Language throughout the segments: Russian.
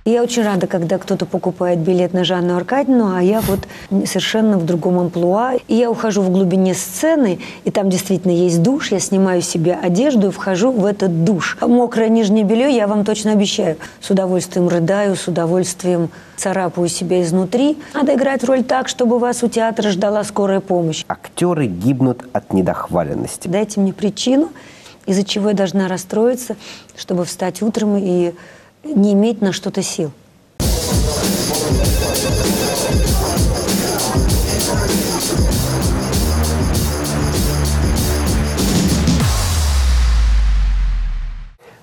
Я очень рада, когда кто-то покупает билет на Жанну Аркадьевну, а я вот совершенно в другом амплуа. И я ухожу в глубине сцены, и там действительно есть душ. Я снимаю себе одежду и вхожу в этот душ. Мокрое нижнее белье, я вам точно обещаю. С удовольствием рыдаю, с удовольствием царапаю себя изнутри. Надо играть роль так, чтобы вас у театра ждала скорая помощь. Актеры гибнут от недохваленности. Дайте мне причину, из-за чего я должна расстроиться, чтобы встать утром и не иметь на что-то сил.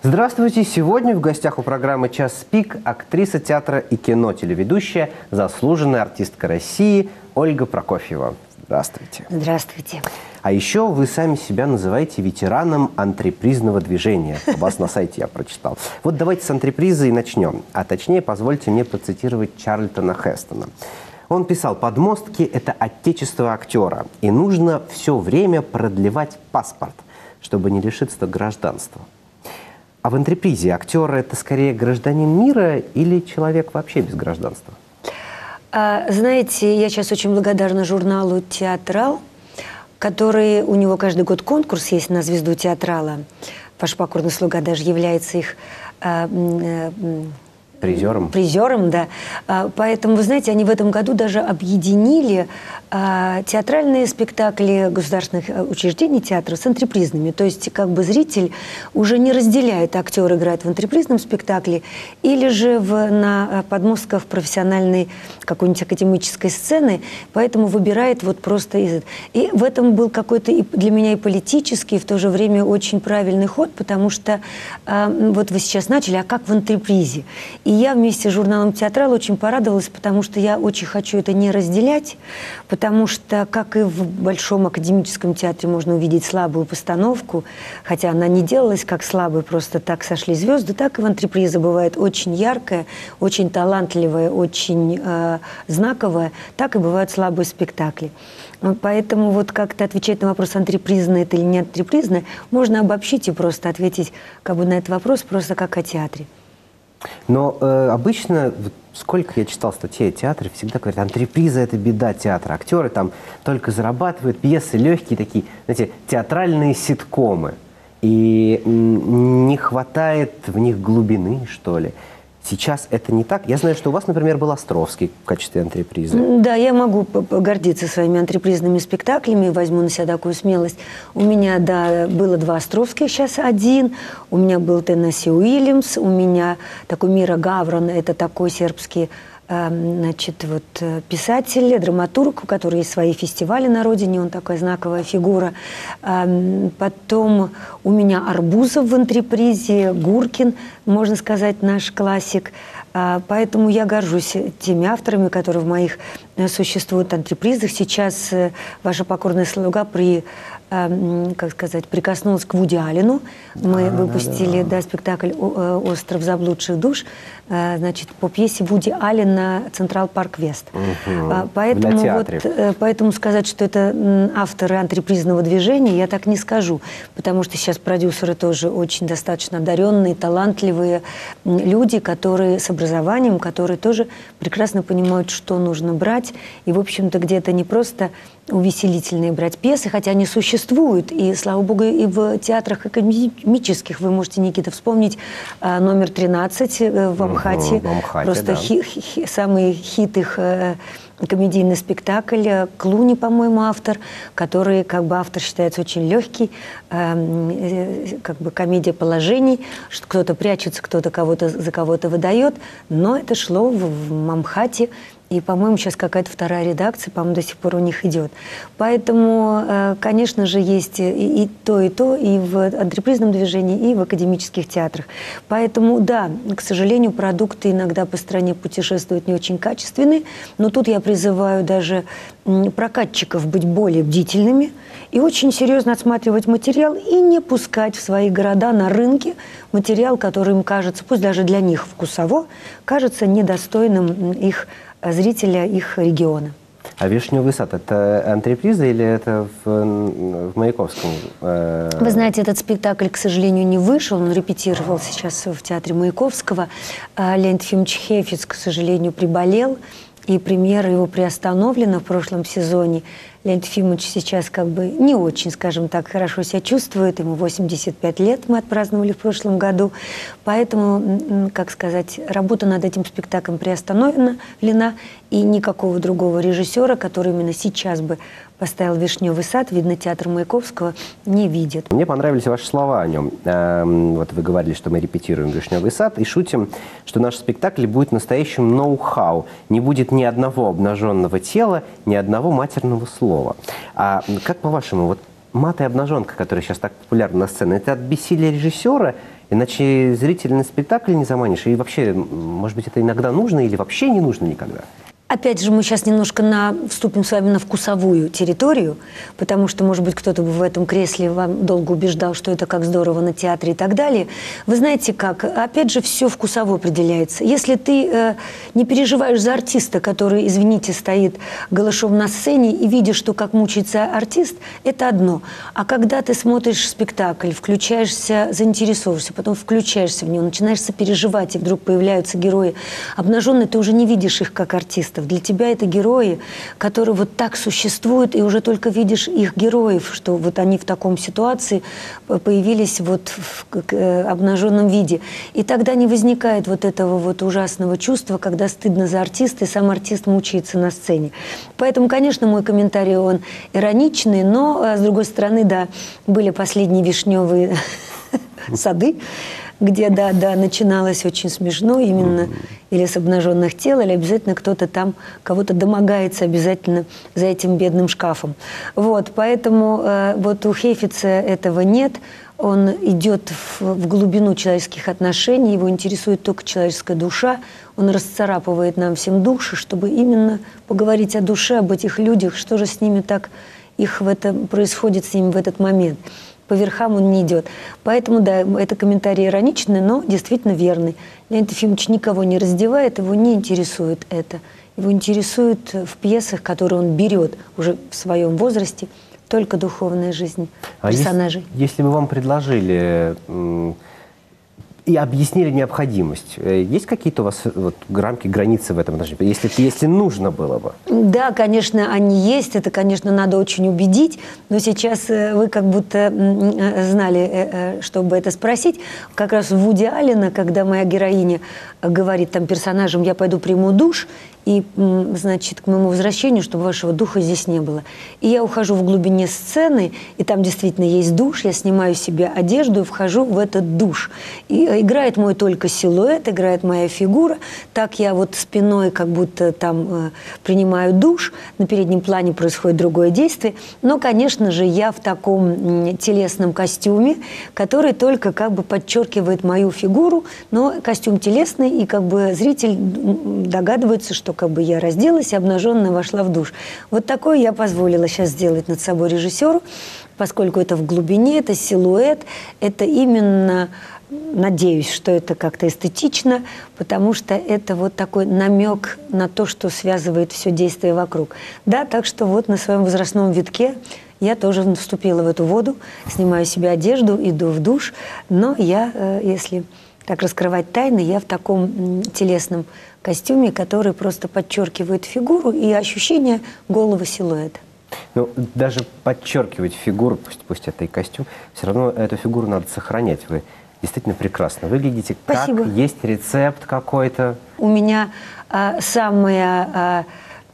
Здравствуйте! Сегодня в гостях у программы «Час пик» актриса театра и кино, телеведущая, заслуженная артистка России Ольга Прокофьева. Здравствуйте! Здравствуйте! А еще вы сами себя называете ветераном антрепризного движения. У вас на сайте я прочитал. Вот давайте с антрепризы и начнем. А точнее, позвольте мне процитировать Чарльтона Хестона. Он писал: «Подмостки – это отечество актера, и нужно все время продлевать паспорт, чтобы не лишиться гражданства». А в антрепризе актер – это скорее гражданин мира или человек вообще без гражданства? Знаете, я сейчас очень благодарна журналу «Театрал», который, у него каждый год конкурс есть на звезду театрала. Ваш покорный слуга даже является их призером, да. Поэтому, вы знаете, они в этом году даже объединили театральные спектакли государственных учреждений театра с антрепризными. То есть как бы зритель уже не разделяет, актер играет в антрепризном спектакле или же на подмостках профессиональной какой-нибудь академической сцены, поэтому выбирает вот просто из... И в этом был какой-то для меня и политический, и в то же время очень правильный ход, потому что вот вы сейчас начали, а как в антрепризе? И я вместе с журналом «Театрал» очень порадовалась, потому что я очень хочу это не разделять, потому что, как и в Большом академическом театре можно увидеть слабую постановку, хотя она не делалась как слабая, просто так сошли звезды, так и в антрепризе бывает очень яркая, очень талантливая, очень знаковая, так и бывают слабые спектакли. Поэтому вот как-то отвечать на вопрос, антрепризное это или не антрепризное, можно обобщить и просто ответить как бы на этот вопрос просто как о театре. Но обычно, сколько я читал статей о театре, всегда говорят, антреприза – это беда театра. Актеры там только зарабатывают, пьесы легкие такие, знаете, театральные ситкомы. И не хватает в них глубины, что ли. Сейчас это не так. Я знаю, что у вас, например, был Островский в качестве антрепризы. Да, я могу гордиться своими антрепризными спектаклями, возьму на себя такую смелость. У меня, да, было 2 Островских, сейчас 1. У меня был Теннесси Уильямс, у меня такой Мира Гаврон, это такой сербский значит, вот, писатель, драматург, у которого есть свои фестивали на родине, он такая знаковая фигура. Потом у меня Арбузов в антрепризе, Гуркин, можно сказать, наш классик. Поэтому я горжусь теми авторами, которые в моих существуют антрепризах. Сейчас ваша покорная слуга как сказать, прикоснулась к Вуди Аллену. Мы выпустили спектакль «Остров заблудших душ», значит, по пьесе Вуди Аллена «Централ Парк Вест». Поэтому сказать, что это авторы антрепризного движения, я так не скажу, потому что сейчас продюсеры тоже очень достаточно одаренные, талантливые люди, которые с образованием, которые тоже прекрасно понимают, что нужно брать, и, в общем-то, где-то не просто увеселительные брать пьесы, хотя они существуют, и, слава богу, и в театрах академических. Вы можете, Никита, вспомнить номер 13 в Амхате. Просто да. Самый хит их комедийный спектакль. Клуни, по-моему, автор, который, как бы, автор считается очень легкий, как бы комедия положений, что кто-то прячется, кто-то кого-то за кого-то выдает, но это шло в Мамхате. И, по-моему, сейчас какая-то 2-я редакция, по-моему, до сих пор у них идет. Поэтому, конечно же, есть и то, и в антрепризном движении, и в академических театрах. Поэтому, да, к сожалению, продукты иногда по стране путешествуют не очень качественные, но тут я призываю даже прокатчиков быть более бдительными и очень серьезно отсматривать материал и не пускать в свои города на рынке материал, который им кажется, пусть даже для них вкусово, кажется недостойным их зрителя, их региона. А «Вишневый сад» — это антреприза или это в Маяковском? Вы знаете, этот спектакль, к сожалению, не вышел. Он репетировал сейчас в театре Маяковского. Леонид Ефимович Хейфиц, к сожалению, приболел, и премьера его приостановлена в прошлом сезоне. Леонид Ефимович сейчас как бы не очень, скажем так, хорошо себя чувствует. Ему 85 лет мы отпраздновали в прошлом году. Поэтому, как сказать, работа над этим спектаклем приостановлена, и никакого другого режиссера, который именно сейчас бы поставил «Вишневый сад», видно, театр Маяковского не видит. Мне понравились ваши слова о нем. Вот вы говорили, что мы репетируем «Вишневый сад» и шутим, что наш спектакль будет настоящим ноу-хау. Не будет ни одного обнаженного тела, ни одного матерного слова. А как по-вашему, вот мат и обнаженка, которая сейчас так популярна на сцене, это от бессилия режиссера? Иначе зрителя на спектакль не заманишь. И вообще, может быть, это иногда нужно или вообще не нужно никогда? Опять же, мы сейчас немножко вступим с вами на вкусовую территорию, потому что, может быть, кто-то бы в этом кресле вам долго убеждал, что это как здорово на театре и так далее. Вы знаете как? Опять же, все вкусово определяется. Если ты не переживаешь за артиста, который, извините, стоит голышом на сцене и видишь, что как мучается артист, это одно. А когда ты смотришь спектакль, включаешься, заинтересовываешься, потом включаешься в него, начинаешь сопереживать, и вдруг появляются герои обнаженные, ты уже не видишь их как артистов. Для тебя это герои, которые вот так существуют, и уже только видишь их героев, что вот они в таком ситуации появились вот в обнаженном виде. И тогда не возникает вот этого вот ужасного чувства, когда стыдно за артиста, и сам артист мучается на сцене. Поэтому, конечно, мой комментарий, он ироничный, но, с другой стороны, да, были последние «Вишневые сады», где, да, начиналось очень смешно именно или с обнаженных тел, или обязательно кто-то там кого-то домогается обязательно за этим бедным шкафом. Вот, поэтому вот у Хейфица этого нет. Он идет в глубину человеческих отношений, его интересует только человеческая душа. Он расцарапывает нам всем души, чтобы именно поговорить о душе, об этих людях, что же с ними так происходит с ними в этот момент. По верхам он не идет. Поэтому, да, это комментарий ироничный, но действительно верный. Леонид Ефимович никого не раздевает, его не интересует это. Его интересует в пьесах, которые он берет уже в своем возрасте, только духовная жизнь персонажей. Если бы вам предложили и объяснили необходимость, есть какие-то у вас вот рамки, границы в этом, если нужно было бы? Да, конечно, они есть. Это, конечно, надо очень убедить. Но сейчас вы как будто знали, чтобы это спросить. Как раз у Вуди Аллена, когда моя героиня говорит там персонажам: «Я пойду приму душ», и, значит, к моему возвращению, чтобы вашего духа здесь не было. И я ухожу в глубине сцены, и там действительно есть душ, я снимаю себе одежду и вхожу в этот душ. И играет мой только силуэт, играет моя фигура. Так я вот спиной как будто там принимаю душ, на переднем плане происходит другое действие. Но, конечно же, я в таком телесном костюме, который только как бы подчеркивает мою фигуру, но костюм телесный, и как бы зритель догадывается, что как бы я разделась и обнаженная вошла в душ. Вот такое я позволила сейчас сделать над собой режиссеру, поскольку это в глубине, это силуэт, это именно, надеюсь, что это как-то эстетично, потому что это вот такой намек на то, что связывает все действие вокруг. Да, так что вот на своем возрастном витке я тоже вступила в эту воду, снимаю себе одежду, иду в душ, но я, если так раскрывать тайны, я в таком телесном костюме, который просто подчеркивает фигуру и ощущение голого силуэта. Ну, даже подчеркивать фигуру, пусть это и костюм, все равно эту фигуру надо сохранять. Вы действительно прекрасно выглядите. Спасибо. Как? Есть рецепт какой-то? У меня самая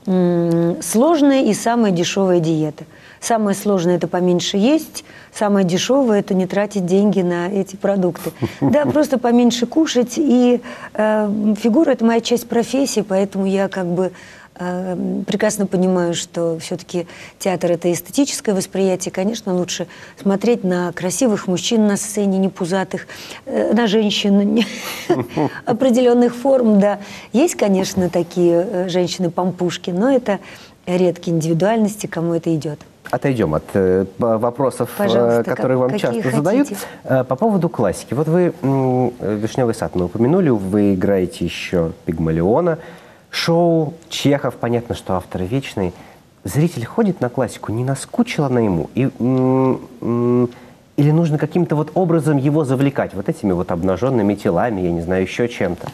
сложная и самая дешевая диета. Самое сложное – это поменьше есть, самое дешевое – это не тратить деньги на эти продукты. Да, просто поменьше кушать. И фигура – это моя часть профессии, поэтому я как бы прекрасно понимаю, что все-таки театр – это эстетическое восприятие. Конечно, лучше смотреть на красивых мужчин на сцене, не пузатых, на женщин определенных форм. Да. Есть, конечно, такие женщины-пампушки, но это редкие индивидуальности, кому это идет. Отойдем от вопросов, пожалуйста, которые вам часто задают. По поводу классики. Вот вы «Вишневый сад» мы упомянули, вы играете еще Пигмалиона. Шоу, Чехов, понятно, что автор вечный. Зритель ходит на классику, не наскучила она ему? Или нужно каким-то вот образом его завлекать? Вот этими вот обнаженными телами, я не знаю, еще чем-то.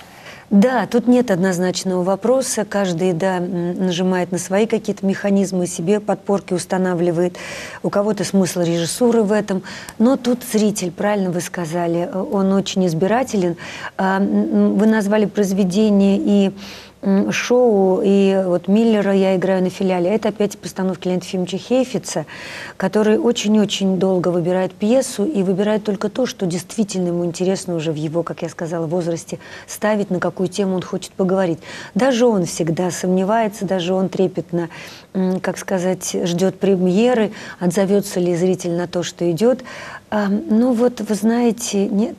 Да, тут нет однозначного вопроса. Каждый, да, нажимает на свои какие-то механизмы, себе подпорки устанавливает. У кого-то смысл режиссуры в этом. Но тут зритель, правильно вы сказали, он очень избирателен. Вы назвали произведение и шоу, и вот Миллера я играю на филиале. Это опять постановка Леонида Ефимовича Хейфица, который очень-очень долго выбирает пьесу и выбирает только то, что действительно ему интересно уже в его, как я сказала, возрасте ставить, на какую тему он хочет поговорить. Даже он всегда сомневается, даже он трепетно, как сказать, ждет премьеры, отзовется ли зритель на то, что идет. Ну вот, вы знаете, нет...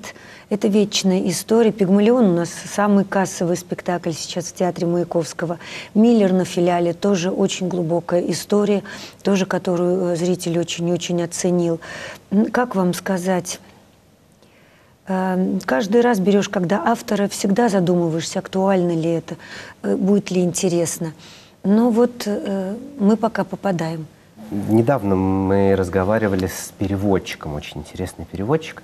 Это вечная история. «Пигмалион» у нас самый кассовый спектакль сейчас в театре Маяковского. «Миллер» на филиале тоже очень глубокая история, тоже которую зритель очень-очень оценил. Как вам сказать? Каждый раз берешь, когда автора, всегда задумываешься, актуально ли это, будет ли интересно. Но вот мы пока попадаем. Недавно мы разговаривали с переводчиком, очень интересный переводчик,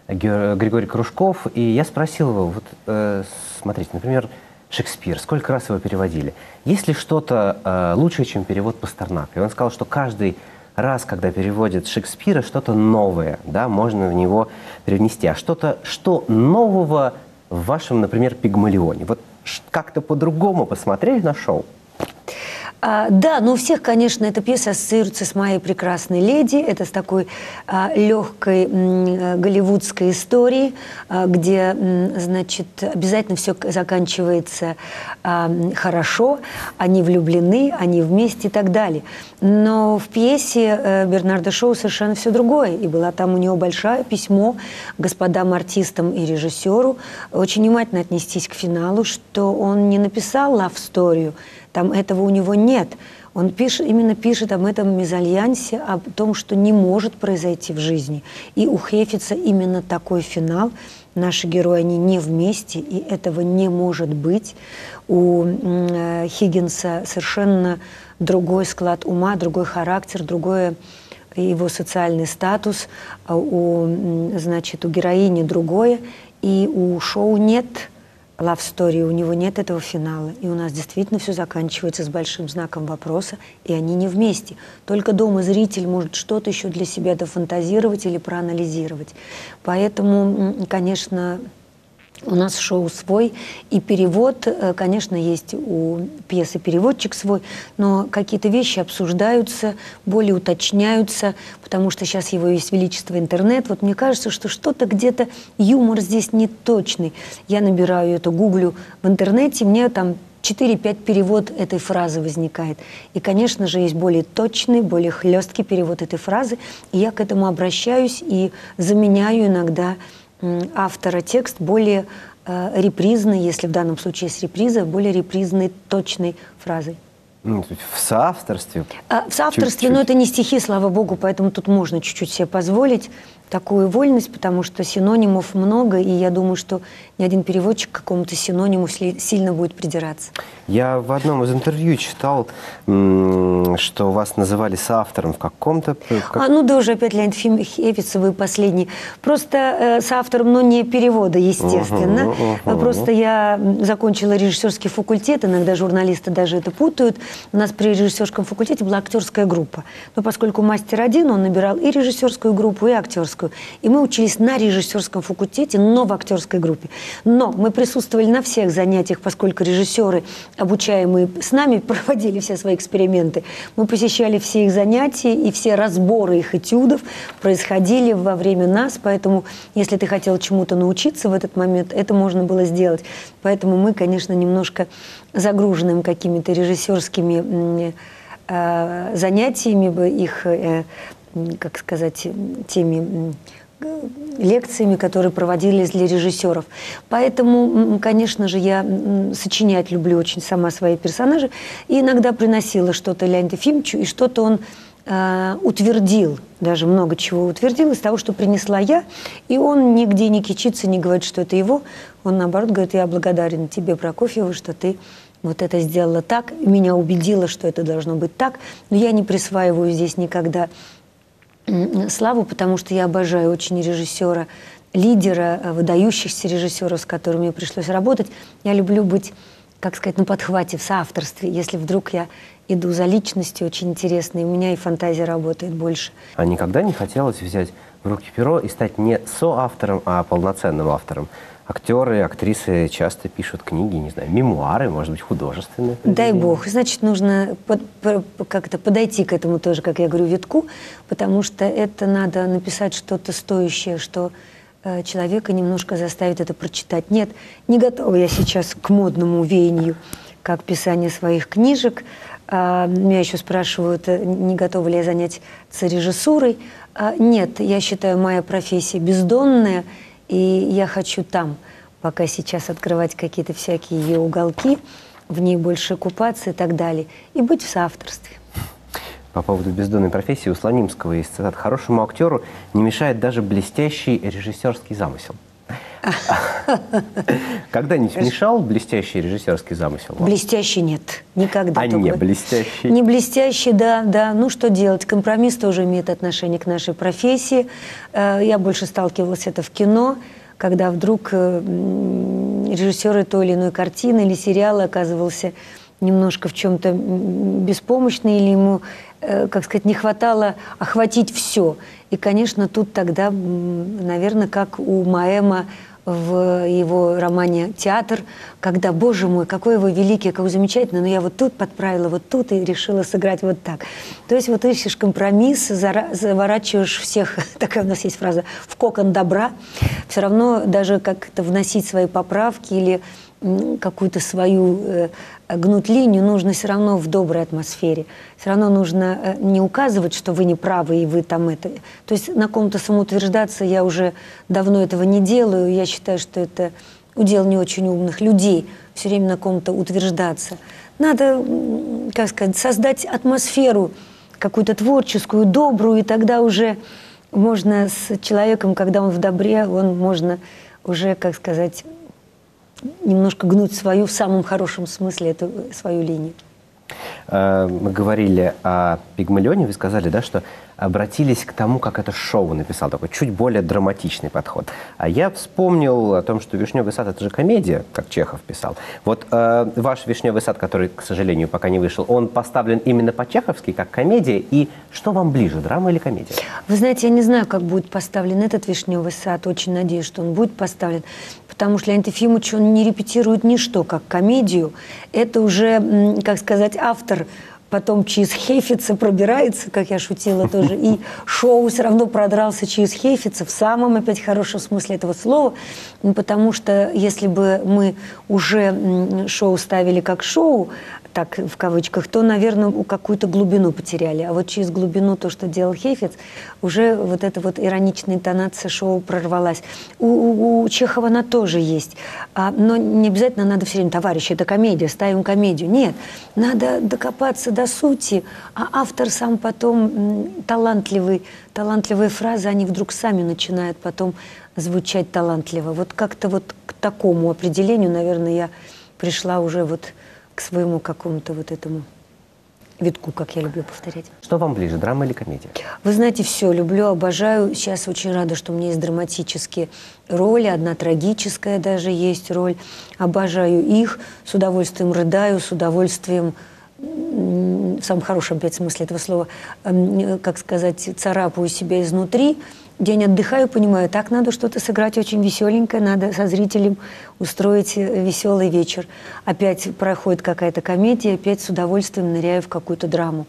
Григорий Кружков, и я спросил его, вот смотрите, например, Шекспир, сколько раз его переводили? Есть ли что-то лучше, чем перевод Пастернака? И он сказал, что каждый раз, когда переводят Шекспира, что-то новое, да, можно в него привнести. А что нового в вашем, например, «Пигмалионе»? Вот как-то по-другому посмотрели на шоу? Да, но у всех, конечно, эта пьеса ассоциируется с «Моей прекрасной леди». Это с такой легкой голливудской историей, где, значит, обязательно все заканчивается хорошо, они влюблены, они вместе и так далее. Но в пьесе Бернарда Шоу совершенно все другое. И было там у него большое письмо господам артистам и режиссеру очень внимательно отнестись к финалу, что он не написал лав-сторию, там этого у него нет. Он именно пишет об этом мезальянсе, о том, что не может произойти в жизни. И у Хейфица именно такой финал. Наши герои, они не вместе, и этого не может быть. У Хиггинса совершенно другой склад ума, другой характер, другой его социальный статус. Значит, у героини другое. И у Шоу нет love story, у него нет этого финала. И у нас действительно все заканчивается с большим знаком вопроса, и они не вместе. Только дома зритель может что-то еще для себя дофантазировать или проанализировать. Поэтому, конечно, у нас шоу свой, и перевод, конечно, есть у пьесы переводчик свой, но какие-то вещи обсуждаются, более уточняются, потому что сейчас его есть величество интернет. Вот мне кажется, что что-то где-то, юмор здесь не точный. Я набираю это, гуглю в интернете, мне там 4-5 перевод этой фразы возникает. И, конечно же, есть более точный, более хлесткий перевод этой фразы, и я к этому обращаюсь и заменяю иногда автора текст более репризной, если в данном случае есть реприза, более репризной, точной фразой. В соавторстве? В соавторстве, чуть-чуть. но это не стихи, слава богу, поэтому тут можно чуть-чуть себе позволить такую вольность, потому что синонимов много, и я думаю, что ни один переводчик к какому-то синониму сильно будет придираться. Я в одном из интервью читал, что вас называли соавтором в каком-то... Ну да, уже опять Леонид Ефимович, вы последний. Просто соавтором, но не перевода, естественно. Просто я закончила режиссерский факультет, иногда журналисты даже это путают. У нас при режиссерском факультете была актерская группа. Но поскольку мастер один, он набирал и режиссерскую группу, и актерскую. И мы учились на режиссерском факультете, но в актерской группе. Но мы присутствовали на всех занятиях, поскольку режиссеры, обучаемые с нами, проводили все свои эксперименты. Мы посещали все их занятия, и все разборы их этюдов происходили во время нас. Поэтому, если ты хотел чему-то научиться в этот момент, это можно было сделать. Поэтому мы, конечно, немножко загруженным какими-то режиссерскими занятиями, их, как сказать, теми лекциями, которые проводились для режиссеров. Поэтому, конечно же, я сочинять люблю очень сама свои персонажи. И иногда приносила что-то Леониду Ефимовичу, и что-то он утвердил, даже много чего утвердил из того, что принесла я. И он нигде не кичится, не говорит, что это его. Он, наоборот, говорит: я благодарен тебе, Прокофьеву, что ты вот это сделала так, меня убедило, что это должно быть так, но я не присваиваю здесь никогда славу, потому что я обожаю очень режиссера, лидера, выдающихся режиссеров, с которыми мне пришлось работать. Я люблю быть, как сказать, на подхвате, в соавторстве. Если вдруг я иду за личностью очень интересной, у меня и фантазия работает больше. А никогда не хотелось взять в руки перо и стать не соавтором, а полноценным автором? Актеры, актрисы часто пишут книги, не знаю, мемуары, может быть, художественные. Дай бог. Значит, нужно как-то подойти к этому тоже, как я говорю, витку, потому что это надо написать что-то стоящее, что человека немножко заставит это прочитать. Нет, не готова я сейчас к модному веянию, как писание своих книжек. Меня еще спрашивают, не готова ли я заняться режиссурой. Нет, я считаю, моя профессия бездонная, и я хочу там, пока сейчас открывать какие-то всякие ее уголки, в ней больше купаться и так далее, и быть в соавторстве. По поводу бездонной профессии у Слонимского есть цитат: «Хорошему актеру не мешает даже блестящий режиссерский замысел». Когда-нибудь мешал блестящий режиссерский замысел вам? Блестящий нет, никогда. А не блестящий? Не блестящий, да. Ну, что делать? Компромисс тоже имеет отношение к нашей профессии. Я больше сталкивалась это в кино, когда вдруг режиссер той или иной картины или сериала оказывался немножко в чем-то беспомощный, или ему, как сказать, не хватало охватить все. И, конечно, тут тогда, наверное, как у Моэма в его романе «Театр», когда, боже мой, какой вы великий, какой замечательный, но я вот тут подправила, вот тут и решила сыграть вот так. То есть вот ищешь компромисс, заворачиваешь всех, такая у нас есть фраза, в кокон добра, все равно даже как-то вносить свои поправки или какую-то свою гнуть линию нужно все равно в доброй атмосфере. Все равно нужно не указывать, что вы не правы и вы там это. То есть на ком-то самоутверждаться я уже давно этого не делаю. Я считаю, что это удел не очень умных людей все время на ком-то утверждаться. Надо, как сказать, создать атмосферу какую-то творческую, добрую, и тогда уже можно с человеком, когда он в добре, можно уже, как сказать, немножко гнуть свою, в самом хорошем смысле, эту свою линию. Мы говорили о «Пигмалионе», вы сказали, да, что обратились к тому, как это шоу написал, такой чуть более драматичный подход. А я вспомнил о том, что «Вишневый сад» — это же комедия, как Чехов писал. Вот ваш «Вишневый сад», который, к сожалению, пока не вышел, он поставлен именно по-чеховски, как комедия. И что вам ближе, драма или комедия? Вы знаете, я не знаю, как будет поставлен этот «Вишневый сад». Очень надеюсь, что он будет поставлен. Потому что Леонид Ефимович, он не репетирует ничто, как комедию. Это уже, как сказать, автор потом через Хейфица пробирается, как я шутила тоже, и шоу все равно продрался через Хейфица в самом, опять, хорошем смысле этого слова, потому что если бы мы уже шоу ставили как шоу, так в кавычках, то, наверное, какую-то глубину потеряли. А вот через глубину то, что делал Хейфиц, уже вот эта вот ироничная интонация шоу прорвалась. У Чехова она тоже есть. Но не обязательно надо все время: товарищи, это комедия, ставим комедию. Нет, надо докопаться до сути. А автор сам потом талантливые фразы, они вдруг сами начинают потом звучать талантливо. Вот как-то вот к такому определению, наверное, я пришла уже вот к своему какому-то вот этому витку, как я люблю повторять. Что вам ближе, драма или комедия? Вы знаете, все, люблю, обожаю. Сейчас очень рада, что у меня есть драматические роли, одна трагическая даже есть роль. Обожаю их, с удовольствием рыдаю, с удовольствием, в самом хорошем опять смысле этого слова, как сказать, царапаю себя изнутри. День отдыхаю, понимаю, так надо что-то сыграть очень веселенькое, надо со зрителем устроить веселый вечер. Опять проходит какая-то комедия, опять с удовольствием ныряю в какую-то драму.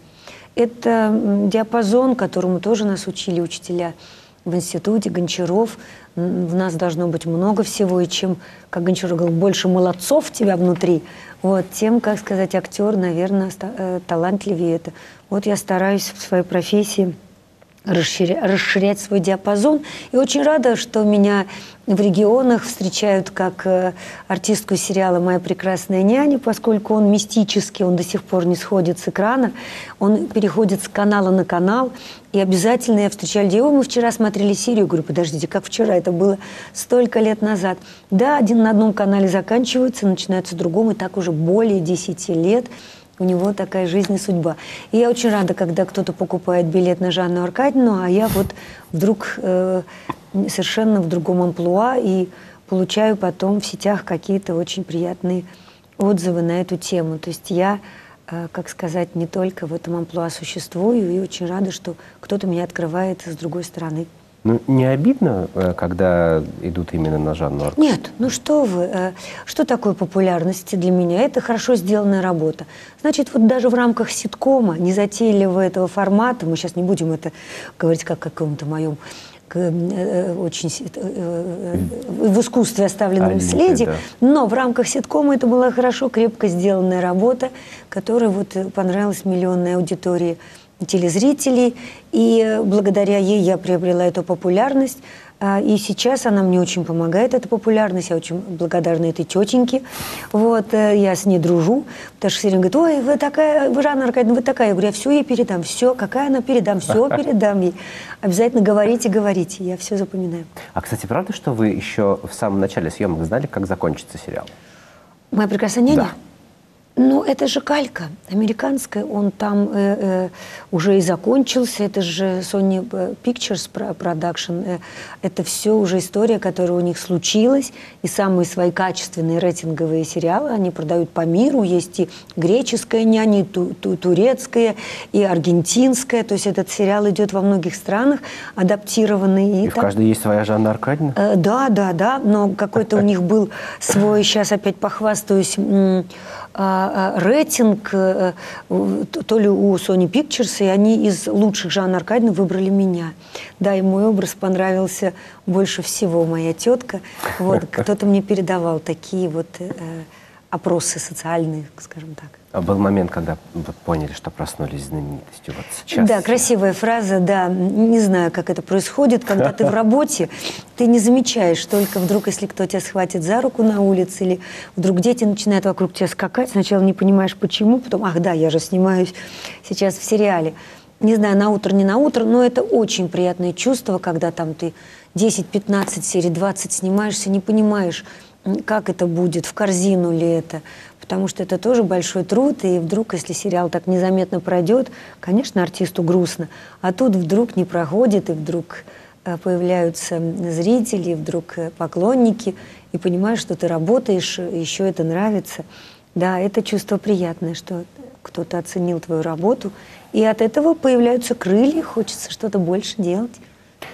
Это диапазон, которому тоже нас учили учителя в институте, Гончаров. В нас должно быть много всего, и чем, как Гончаров говорил, больше молодцов у тебя внутри, вот, тем, как сказать, актер, наверное, талантливее это. Вот я стараюсь в своей профессии расширять свой диапазон. И очень рада, что меня в регионах встречают как артистку сериала «Моя прекрасная няня», поскольку он мистический, он до сих пор не сходит с экрана, он переходит с канала на канал. И обязательно я встречаю людей: мы вчера смотрели серию. Говорю: подождите, как вчера? Это было столько лет назад. Да, один на одном канале заканчивается, начинается в другом, и так уже более 10 лет. У него такая жизнь и судьба. И я очень рада, когда кто-то покупает билет на Жанну Аркадьевну, а я вот вдруг совершенно в другом амплуа и получаю потом в сетях какие-то очень приятные отзывы на эту тему. То есть я, как сказать, не только в этом амплуа существую, и очень рада, что кто-то меня открывает с другой стороны. Ну, не обидно, когда идут именно на Жанну Аркадьевну? Нет, ну что вы, что такое популярность для меня? Это хорошо сделанная работа. Значит, вот даже в рамках ситкома, незатейливого этого формата, мы сейчас не будем это говорить как о каком-то моем очень в искусстве оставленном следе, да. Но в рамках ситкома это была хорошо, крепко сделанная работа, которая вот понравилась миллионной аудитории телезрителей, и благодаря ей я приобрела эту популярность, и сейчас она мне очень помогает, эта популярность, я очень благодарна этой тетеньке, вот, я с ней дружу, потому что все время говорит: ой, вы такая, вы, Жанна Аркадьевна, вы такая. Я говорю: я все ей передам, все, какая она, передам, все передам ей. Обязательно говорите, говорите, я все запоминаю. А, кстати, правда, что вы еще в самом начале съемок знали, как закончится сериал? «Моя прекрасная няня»? Да. Ну, это же калька американская, он там уже и закончился, это же Sony Pictures Production, это все уже история, которая у них случилась, и самые свои качественные рейтинговые сериалы они продают по миру, есть и греческая няня, и турецкая, и аргентинская, то есть этот сериал идет во многих странах, адаптированный. И в каждой есть своя Жанна Аркадьевна? Да, но какой-то у них был свой, сейчас опять похвастаюсь, рейтинг, то ли у Sony Pictures, и они из лучших Жанны Аркадьевны выбрали меня. Да, и мой образ понравился больше всего, моя тетка. Вот, кто-то мне передавал такие вот опросы социальные, скажем так. А был момент, когда вы поняли, что проснулись знаменитостью? Вот сейчас. Да, красивая фраза, да. Не знаю, как это происходит, когда ты в работе, ты не замечаешь, только вдруг, если кто тебя схватит за руку на улице, или вдруг дети начинают вокруг тебя скакать, сначала не понимаешь, почему, потом: ах да, я же снимаюсь сейчас в сериале. Не знаю, на утро, не на утро, но это очень приятное чувство, когда там ты 10-15 серий, 20 снимаешься, не понимаешь, как это будет, в корзину ли это, потому что это тоже большой труд, и вдруг, если сериал так незаметно пройдет, конечно, артисту грустно, а тут вдруг не проходит, и вдруг появляются зрители, и вдруг поклонники, и понимаешь, что ты работаешь, еще это нравится. Да, это чувство приятное, что кто-то оценил твою работу, и от этого появляются крылья, хочется что-то больше делать.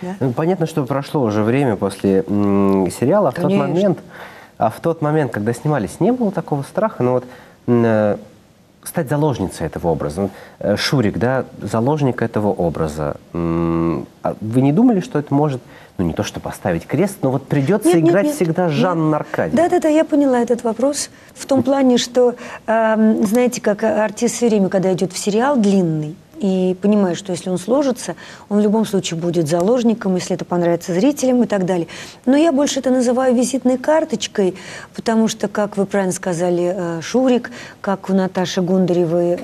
Да? Ну, понятно, что прошло уже время после сериала, а в тот момент, когда снимались, не было такого страха, но вот стать заложницей этого образа. Шурик, да, заложник этого образа. А вы не думали, что это может, ну не то что поставить крест, но вот придется играть всегда Жанну Аркадьевну? Да, я поняла этот вопрос. В том плане, что, знаете, как артист все время, когда идет в сериал длинный, и понимаешь, что если он сложится, он в любом случае будет заложником, если это понравится зрителям и так далее. Но я больше это называю визитной карточкой, потому что, как вы правильно сказали, Шурик, как у Наташи Гундаревой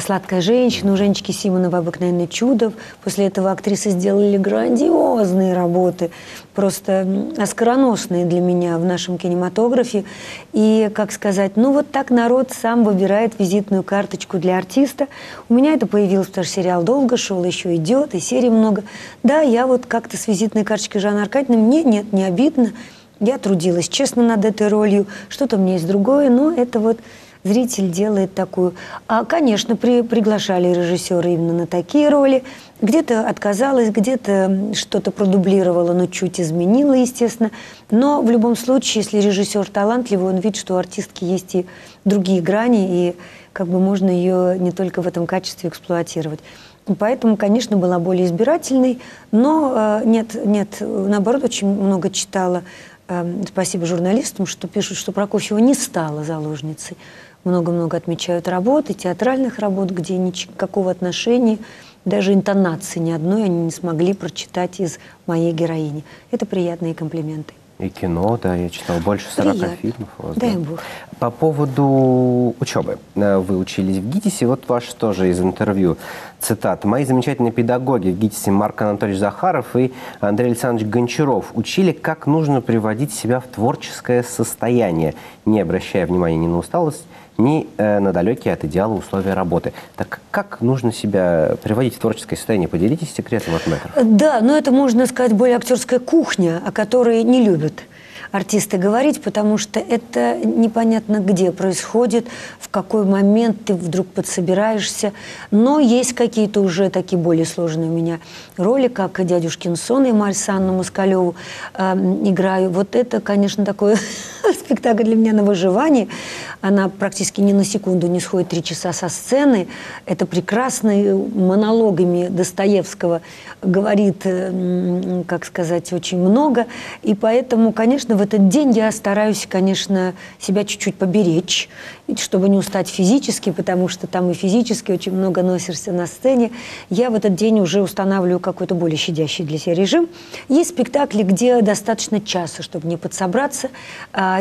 «Сладкая женщина», у Женечки Симоновой «Обыкновенное чудо». После этого актрисы сделали грандиозные работы, просто оскароносные для меня в нашем кинематографе. И, как сказать, ну вот так народ сам выбирает визитную карточку для артиста. У меня это появилось, потому что сериал долго шел, еще идет, и серий много. Да, я вот как-то с визитной карточкой Жанны Аркадьевны, мне нет, не обидно. Я трудилась честно над этой ролью, что-то у меня есть другое, но это вот зритель делает такую. А, конечно, приглашали режиссеры именно на такие роли. Где-то отказалась, где-то что-то продублировала, но чуть изменила, естественно. Но в любом случае, если режиссер талантливый, он видит, что у артистки есть и другие грани, и как бы можно ее не только в этом качестве эксплуатировать. Поэтому, конечно, была более избирательной, но нет, наоборот, очень много читала. Спасибо журналистам, что пишут, что Прокофьева не стала заложницей. Много-много отмечают работы, театральных работ, где никакого отношения даже интонации ни одной они не смогли прочитать из моей героини. Это приятные комплименты. И кино, да, я читал больше 40 Приятно. фильмов у вас. Дай да. бог. По поводу учебы. Вы учились в ГИТИСе, вот ваш тоже из интервью цитат. «Мои замечательные педагоги в ГИТИСе Марк Анатольевич Захаров и Андрей Александрович Гончаров учили, как нужно приводить себя в творческое состояние, не обращая внимания ни на усталость, ни на далекие от идеала условия работы». Так как нужно себя приводить в творческое состояние? Поделитесь секретом от мэтров. Да, но это, можно сказать, более актерская кухня, о которой не любят артисты говорить, потому что это непонятно где происходит, в какой момент ты вдруг подсобираешься. Но есть какие-то уже такие более сложные у меня роли, как «Дядюшкин сон» и Марью Санну Москалеву играю. Вот это, конечно, такой спектакль для меня на выживании. Она практически ни на секунду не сходит 3 часа со сцены. Это прекрасно монологами Достоевского говорит, как сказать, очень много. И поэтому, конечно, в этот день я стараюсь, конечно, себя чуть-чуть поберечь, чтобы не устать физически, потому что там и физически очень много носишься на сцене. Я в этот день уже устанавливаю какой-то более щадящий для себя режим. Есть спектакли, где достаточно часа, чтобы не подсобраться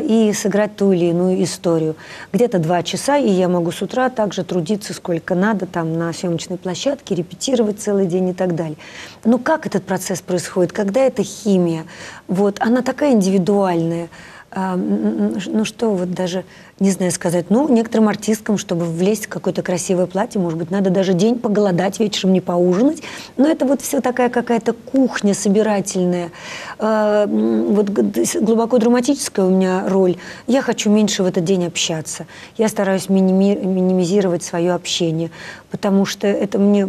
и сыграть ту или иную историю. Где-то 2 часа, и я могу с утра также трудиться сколько надо, там на съемочной площадке, репетировать целый день и так далее. Но как этот процесс происходит, когда эта химия, вот, она такая индивидуальная, ну что вот даже, не знаю сказать, ну, некоторым артисткам, чтобы влезть в какое-то красивое платье, может быть, надо даже день поголодать, вечером не поужинать, но это вот все такая какая-то кухня собирательная, вот глубоко драматическая у меня роль. Я хочу меньше в этот день общаться, я стараюсь минимизировать свое общение, потому что это мне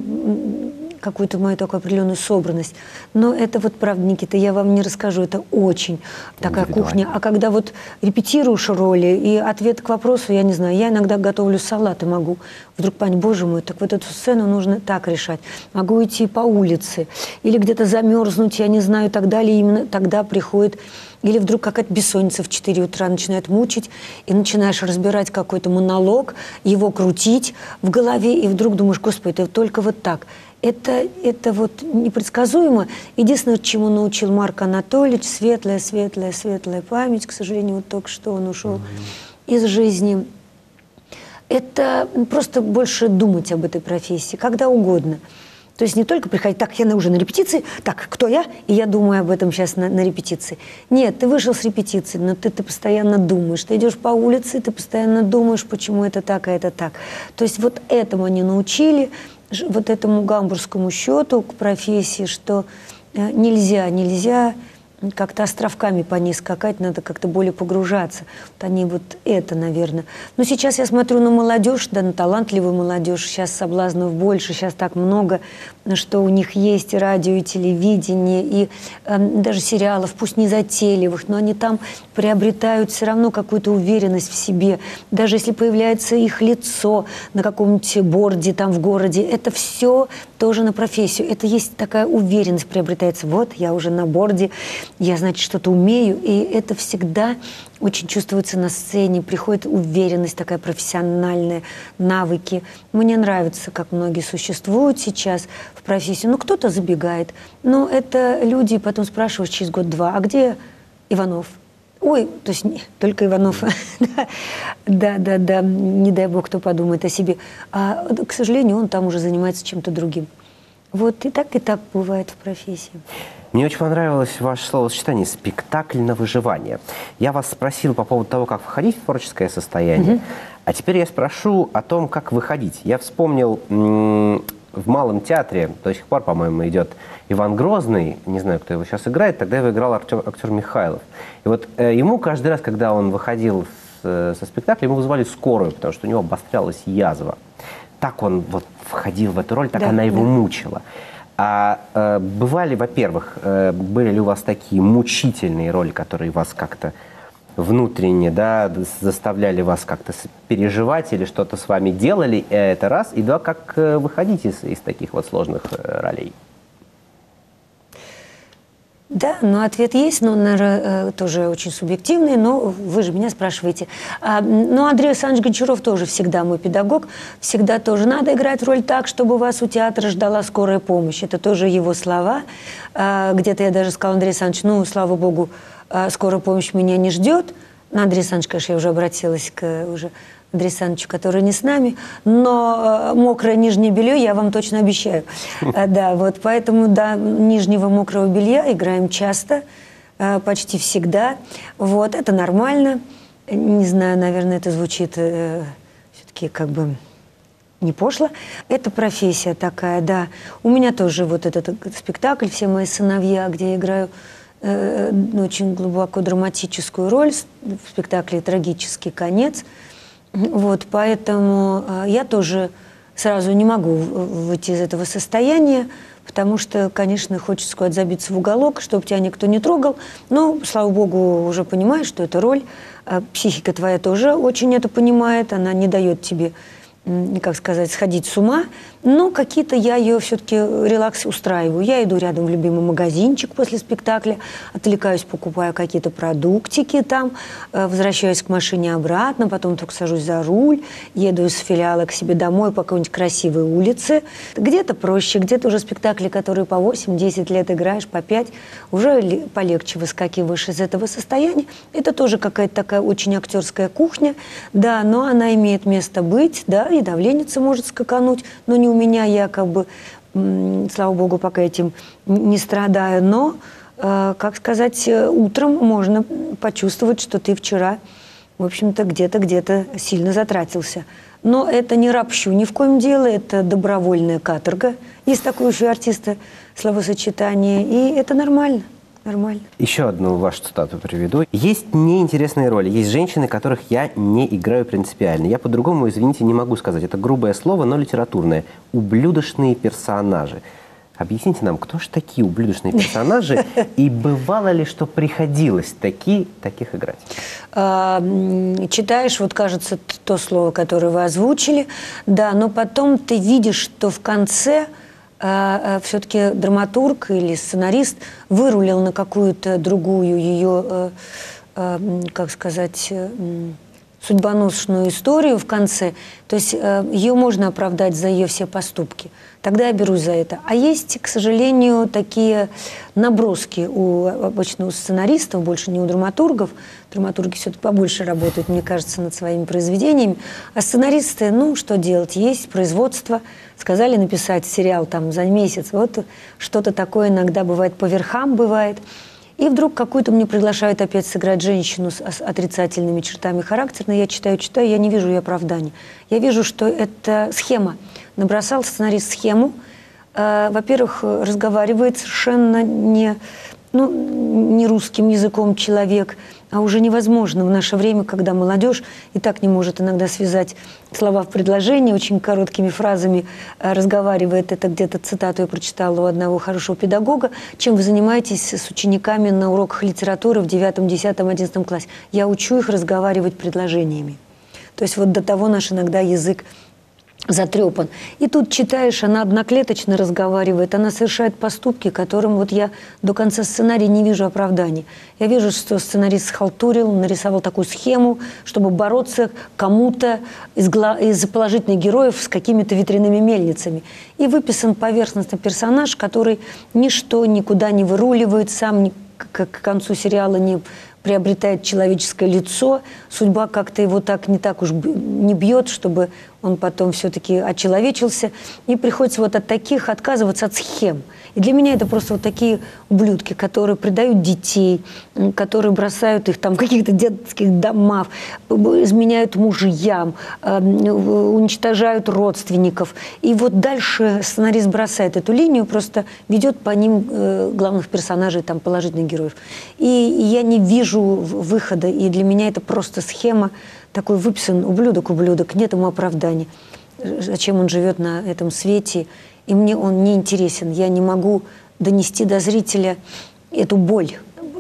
какую-то мою такую определенную собранность. Но это вот, правда, Никита, я вам не расскажу, это очень такая кухня. А когда вот репетируешь роли, и ответ к вопросу, я не знаю, я иногда готовлю салат и могу вдруг понять, боже мой, так вот эту сцену нужно так решать. Могу идти по улице, или где-то замерзнуть, я не знаю, и так далее. И именно тогда приходит... Или вдруг какая-то бессонница в 4 утра начинает мучить, и начинаешь разбирать какой-то монолог, его крутить в голове, и вдруг думаешь, господи, это только вот так. Это вот непредсказуемо. Единственное, чему научил Марк Анатольевич, светлая память, к сожалению, вот только что он ушел из жизни. Это просто больше думать об этой профессии, когда угодно. То есть не только приходить, так, я уже на репетиции, так, кто я? И я думаю об этом сейчас на репетиции. Нет, ты вышел с репетиции, но ты постоянно думаешь. Ты идешь по улице, ты постоянно думаешь, почему это так, а это так. То есть вот этому они научили, вот этому гамбургскому счету к профессии, что нельзя как-то островками по ней скакать, надо как-то более погружаться. Вот они вот это, наверное. Но сейчас я смотрю на молодежь, да, на талантливую молодежь, сейчас соблазнов больше, сейчас так много, что у них есть и радио, и телевидение, и даже сериалов, пусть не затейливых, но они там приобретают все равно какую-то уверенность в себе. Даже если появляется их лицо на каком-нибудь борде там в городе, это все тоже на профессию. Это есть такая уверенность приобретается. Вот, я уже на борде, я, значит, что-то умею, и это всегда очень чувствуется на сцене, приходит уверенность такая профессиональная, навыки. Мне нравится, как многие существуют сейчас в профессии. Ну, кто-то забегает, но это люди, потом спрашиваешь через год-два, а где Иванов? Ой, то есть только Иванов. Да, не дай бог, кто подумает о себе. А, к сожалению, он там уже занимается чем-то другим. Вот и так бывает в профессии. Мне очень понравилось ваше словосочетание «спектакль на выживание». Я вас спросил по поводу того, как входить в творческое состояние, а теперь я спрошу о том, как выходить. Я вспомнил, в Малом театре до сих пор, по-моему, идет Иван Грозный, не знаю, кто его сейчас играет, тогда его играл актер Михайлов. И вот ему каждый раз, когда он выходил со спектакля, ему вызывали скорую, потому что у него обострялась язва. Так он вот входил в эту роль, так она его мучила. А бывали, во-первых, были ли у вас такие мучительные роли, которые вас как-то внутренне, да, заставляли вас как-то переживать или что-то с вами делали? Это раз. И два, как выходить из таких вот сложных ролей? Да, но ответ есть, но, наверное, тоже очень субъективный, но вы же меня спрашиваете. Но Андрей Александрович Гончаров тоже всегда мой педагог, всегда тоже надо играть роль так, чтобы вас у театра ждала скорая помощь. Это тоже его слова. Где-то я даже сказала: Андрей Александрович, ну, слава богу, скорая помощь меня не ждет. На Андрей Александрович, конечно, я уже обратилась к Андрею Александровичу, который не с нами, но мокрое нижнее белье я вам точно обещаю. Да, вот поэтому до нижнего мокрого белья играем часто, почти всегда. Вот, это нормально. Не знаю, наверное, это звучит все-таки как бы не пошло. Это профессия такая, да. У меня тоже вот этот спектакль «Все мои сыновья», где я играю очень глубоко драматическую роль, в спектакле «Трагический конец». Вот, поэтому я тоже сразу не могу выйти из этого состояния, потому что, конечно, хочется куда-то забиться в уголок, чтобы тебя никто не трогал. Но, слава богу, уже понимаешь, что это роль. Психика твоя тоже очень это понимает, она не дает тебе, как сказать, сходить с ума. Но какие-то я ее все-таки релакс устраиваю. Я иду рядом в любимый магазинчик после спектакля, отвлекаюсь, покупаю какие-то продуктики там, возвращаюсь к машине обратно, потом только сажусь за руль, еду из филиала к себе домой по какой-нибудь красивой улице. Где-то проще, где-то уже спектакли, которые по 8-10 лет играешь, по 5, уже полегче выскакиваешь из этого состояния. Это тоже какая-то такая очень актерская кухня, да, но она имеет место быть, да, и давленица может скакануть, но не у меня, я как бы, слава богу, пока этим не страдаю, но, как сказать, утром можно почувствовать, что ты вчера, в общем-то, где-то сильно затратился. Но это не ропщу ни в коем деле, это добровольная каторга. Есть такое еще артиста словосочетание, и это нормально. Нормально. Еще одну вашу цитату приведу. Есть неинтересные роли, есть женщины, которых я не играю принципиально. Я по-другому, извините, не могу сказать. Это грубое слово, но литературное. Ублюдочные персонажи. Объясните нам, кто же такие ублюдочные персонажи, и бывало ли, что приходилось таких играть? Читаешь, вот кажется, то слово, которое вы озвучили, да, но потом ты видишь, что в конце все-таки драматург или сценарист вырулил на какую-то другую ее, как сказать, судьбоносную историю в конце. То есть ее можно оправдать за ее все поступки. Тогда я берусь за это. А есть, к сожалению, такие наброски обычно у сценаристов, больше не у драматургов. Драматурги все-таки побольше работают, мне кажется, над своими произведениями. А сценаристы, ну, что делать? Есть производство. Сказали написать сериал там за месяц. Вот что-то такое иногда бывает, по верхам бывает. И вдруг какую-то мне приглашают опять сыграть женщину с отрицательными чертами характера. Я читаю, я не вижу ее оправдания. Я вижу, что это схема. Набросал сценарист схему. Во-первых, разговаривает совершенно не русским языком человек, а уже невозможно в наше время, когда молодежь и так не может иногда связать слова в предложении, очень короткими фразами разговаривает. Это где-то цитату я прочитала у одного хорошего педагога. Чем вы занимаетесь с учениками на уроках литературы в 9, 10, 11 классе? Я учу их разговаривать предложениями. То есть вот до того наш иногда язык затрепан. И тут читаешь, она одноклеточно разговаривает, она совершает поступки, которым вот я до конца сценария не вижу оправданий. Я вижу, что сценарист схалтурил, нарисовал такую схему, чтобы бороться кому-то из положительных героев с какими-то ветряными мельницами. И выписан поверхностный персонаж, который ничто никуда не выруливает, сам к концу сериала не приобретает человеческое лицо, судьба как-то его не так уж не бьет, чтобы он потом все-таки очеловечился. И приходится вот от таких отказываться, от схем. И для меня это просто вот такие ублюдки, которые предают детей, которые бросают их там в каких-то детских домах, изменяют мужьям, уничтожают родственников. И вот дальше сценарист бросает эту линию, просто ведет по ним главных персонажей, там, положительных героев. И я не вижу выхода, и для меня это просто схема, такой выписан ублюдок, нет ему оправдания. Зачем он живет на этом свете, и мне он не интересен. Я не могу донести до зрителя эту боль,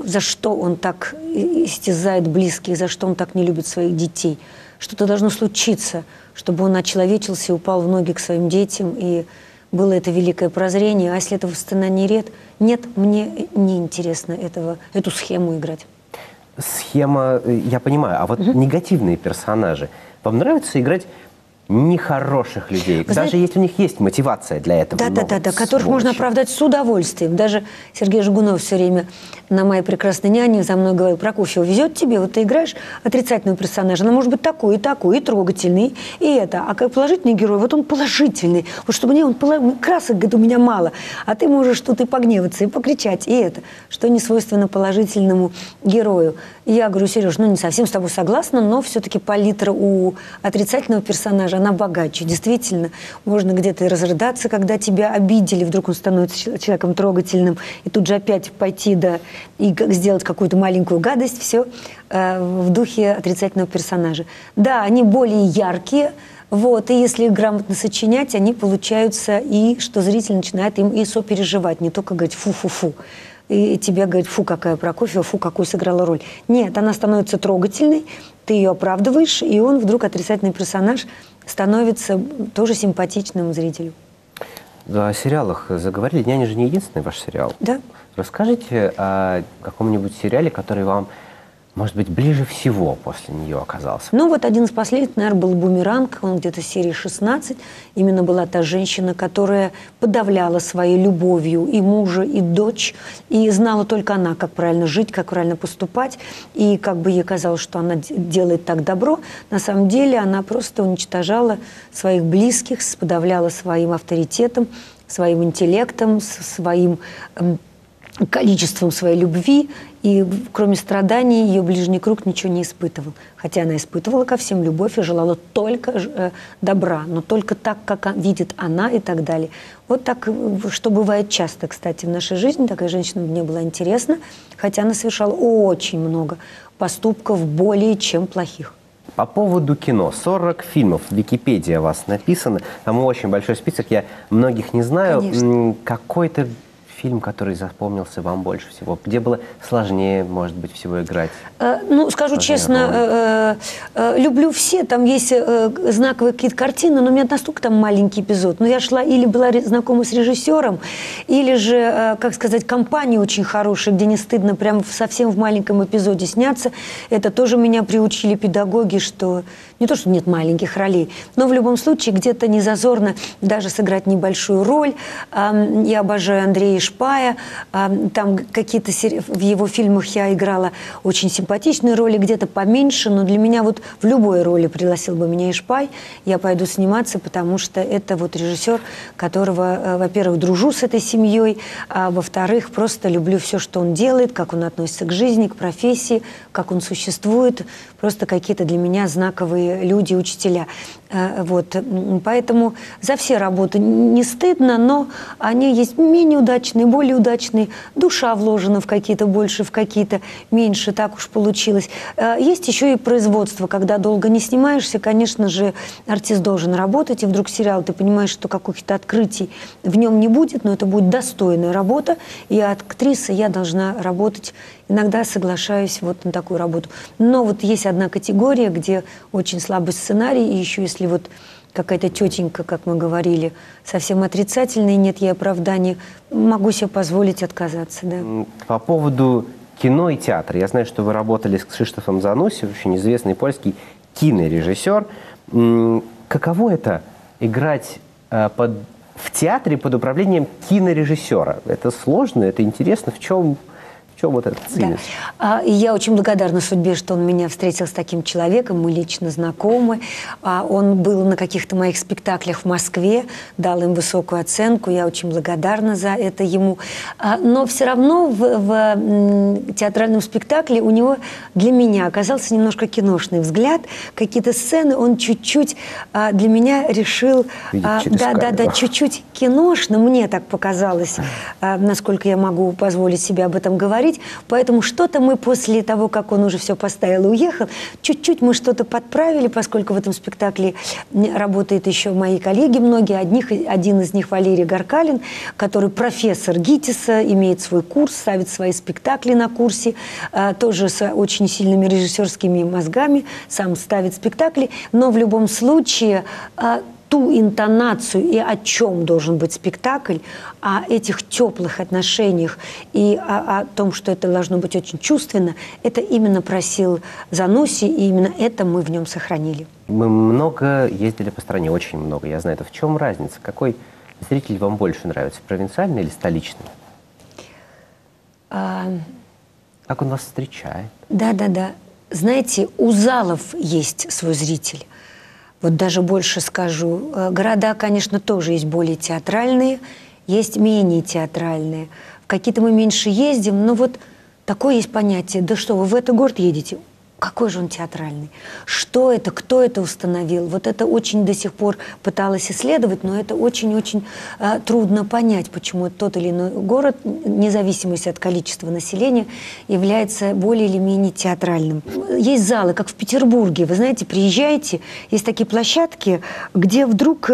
за что он так истязает близких, за что он так не любит своих детей. Что-то должно случиться, чтобы он очеловечился и упал в ноги к своим детям и было это великое прозрение. А если это воспоминание нет, мне не интересно эту схему играть. Схема, я понимаю, а вот негативные персонажи. Вам нравится играть нехороших людей, даже если у них есть мотивация для этого? Да, которых можно оправдать с удовольствием. Даже Сергей Жигунов все время на «Моей прекрасной няне» за мной говорил: Прокофьева, везет тебе, вот ты играешь отрицательного персонажа, она может быть такой, и трогательный, и это. А как положительный герой, вот он положительный. Вот чтобы мне он красок, говорит, у меня мало. А ты можешь тут и погневаться, и покричать, и это, что не свойственно положительному герою. И я говорю: Сереж, не совсем с тобой согласна, но все-таки палитра у отрицательного персонажа, она богаче. Действительно, можно где-то и разрыдаться, когда тебя обидели, вдруг он становится человеком трогательным, и тут же опять пойти и сделать какую-то маленькую гадость, все в духе отрицательного персонажа. Да, они более яркие, и если их грамотно сочинять, они получаются, и что зритель начинает им и сопереживать, не только говорить «фу-фу-фу». И тебе говорят: фу, какая Прокофьева, фу, какую сыграла роль. Нет, она становится трогательной, ты ее оправдываешь, и он вдруг, отрицательный персонаж, становится тоже симпатичным зрителю. О сериалах заговорили. «Няня» же не единственный ваш сериал. Да. Расскажите о каком-нибудь сериале, который вам, может быть, ближе всего после нее оказался. Один из последних, наверное, был «Бумеранг». Он где-то серии 16. Именно была та женщина, которая подавляла своей любовью и мужа, и дочь. И знала только она, как правильно жить, как правильно поступать. И как бы ей казалось, что она делает так добро, на самом деле она просто уничтожала своих близких, подавляла своим авторитетом, своим интеллектом, своим количеством своей любви, и кроме страданий ее ближний круг ничего не испытывал. Хотя она испытывала ко всем любовь и желала только добра, но только так, как видит она, и так далее. Вот так, что бывает часто, кстати, в нашей жизни. Такая женщина мне была интересна, хотя она совершала очень много поступков более чем плохих. По поводу кино. 40 фильмов. В Википедии о вас написано. Там очень большой список. Я многих не знаю. Конечно. Какой-то фильм, который запомнился вам больше всего? Где было сложнее, может быть, всего играть? Скажу честно, люблю все. Там есть знаковые какие-то картины, но у меня настолько там маленький эпизод. Но я шла или была знакома с режиссером, или же, как сказать, компания очень хорошая, где не стыдно прям совсем в маленьком эпизоде сняться. Это тоже меня приучили педагоги, что не то, что нет маленьких ролей, но в любом случае где-то не зазорно даже сыграть небольшую роль. Я обожаю Андрея Шпая. Там какие-то в его фильмах я играла очень симпатичные роли, где-то поменьше, но для меня в любой роли пригласил бы меня Шпай, я пойду сниматься, потому что это режиссер, которого, во-первых, дружу с этой семьей, а во-вторых, просто люблю все, что он делает, как он относится к жизни, к профессии, как он существует. Просто какие-то для меня знаковые люди, учителя. Поэтому за все работы не стыдно, но они есть менее удачные, более удачные. Душа вложена в какие-то больше, в какие-то меньше, так уж получилось. Есть еще и производство, когда долго не снимаешься, конечно же, артист должен работать, и вдруг сериал, ты понимаешь, что каких-то открытий в нем не будет, но это будет достойная работа, и актриса, я должна работать. Иногда соглашаюсь на такую работу. Но есть одна категория, где очень слабый сценарий, и еще если какая-то тетенька, как мы говорили, совсем отрицательная, нет ей оправдания, могу себе позволить отказаться. Да. По поводу кино и театра. Я знаю, что вы работали с Кшиштофом Зануси, очень известный польский кинорежиссер. Каково это играть в театре под управлением кинорежиссера? Это сложно, это интересно. В чем эта ценность? Да. И я очень благодарна судьбе, что он меня встретил с таким человеком, мы лично знакомы. Он был на каких-то моих спектаклях в Москве, дал им высокую оценку, я очень благодарна за это ему. Но все равно в театральном спектакле у него для меня оказался немножко киношный взгляд. Какие-то сцены он чуть-чуть для меня решил... чуть-чуть киношно, мне так показалось, насколько я могу позволить себе об этом говорить. Поэтому что-то мы после того, как он уже все поставил и уехал, чуть-чуть мы что-то подправили, поскольку в этом спектакле работают еще мои коллеги, многие. Один из них Валерий Гаркалин, который профессор ГИТИСа, имеет свой курс, ставит свои спектакли на курсе, тоже с очень сильными режиссерскими мозгами, сам ставит спектакли. Но в любом случае... ту интонацию и о чем должен быть спектакль, о этих теплых отношениях и о том, что это должно быть очень чувственно, это именно просил Занусси, и именно это мы в нем сохранили. Мы много ездили по стране, очень много, я знаю это. В чем разница? Какой зритель вам больше нравится, провинциальный или столичный? Как он вас встречает? Да. Знаете, у залов есть свой зритель. Вот даже больше скажу, города, конечно, тоже есть более театральные, есть менее театральные. В какие-то мы меньше ездим, но вот такое есть понятие. Да что, вы в этот город едете? Какой же он театральный? Что это? Кто это установил? Вот это очень до сих пор пыталась исследовать, но это очень-очень трудно понять, почему тот или иной город, вне зависимости от количества населения, является более или менее театральным. Есть залы, как в Петербурге. Вы знаете, приезжаете, есть такие площадки, где вдруг